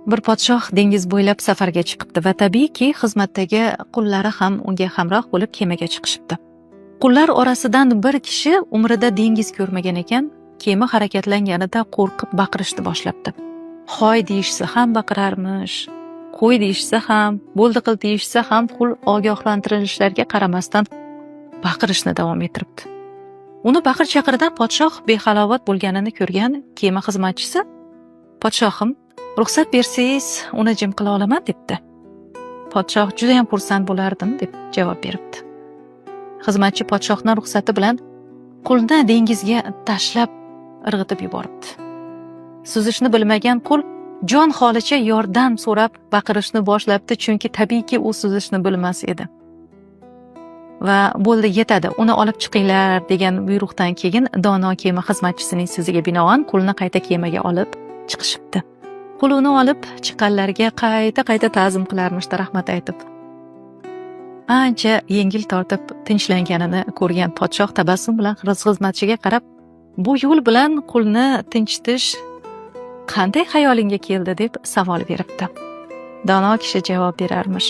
Bir podshoh dengiz bo'ylab safarga chiqibdi va tabiiyki xizmatdagi qullari ham unga hamroh bo'lib kemaga chiqishibdi. Qullar orasidan bir kishi umrida dengiz ko'rmagan ekan, kema harakatlanganida qo'rqib baqirishni boshlabdi. Hoy deyishsa ham baqirarmish, qo'y deyishsa ham, bo'ldi qil deyishsa ham qul ogohlantirishlarga qaramasdan baqirishni davom ettiribdi. Uni baqir-chaqirdan podshoh behalovat bo'lganini ko'rgan kema xizmatchisi, "Podshohim, ruxsat bersangiz, uni jim qila olaman" debdi. Podshoh juda ham xursand bo'lardim deb javob beribdi. Xizmatchi podshohning ruxsati bilan qulni dengizga tashlab irg'itib yuboribdi. Suzishni bilmagan qul jon holicha yordam so'rab baqirishni boshlabdi, chunki tabiiyki u suzishni bilmas edi. Va bo'ldi yetadi, uni olib chiqinglar degan buyruqdan keyin dono kema xizmatchisining so'ziga binoan qulni qayta kemaga olib chiqishibdi. Qul uni olib chiqqanlarga qayta ta'zim qilarmishda rahmat aytib. Ancha yengil tortib tinchlanganini ko'rgan podshoh tabassum bilan xizmatchiga qarab, "Bu yo'l bilan qulni tinchitish qanday xayolingga keldi?" deb savol beribdi. Dono kishi javob berarmish: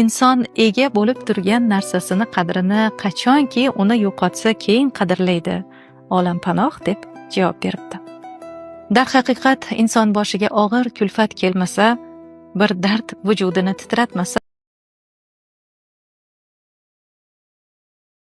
"Inson ega bo'lib turgan narsasini qadrini qachonki uni yo'qotsa keyin qadrlaydi, olam panoh" deb javob beribdi. Darhaqiqat inson boshiga og'ir kulfat kelmasa, bir dard vujudini titratmasa,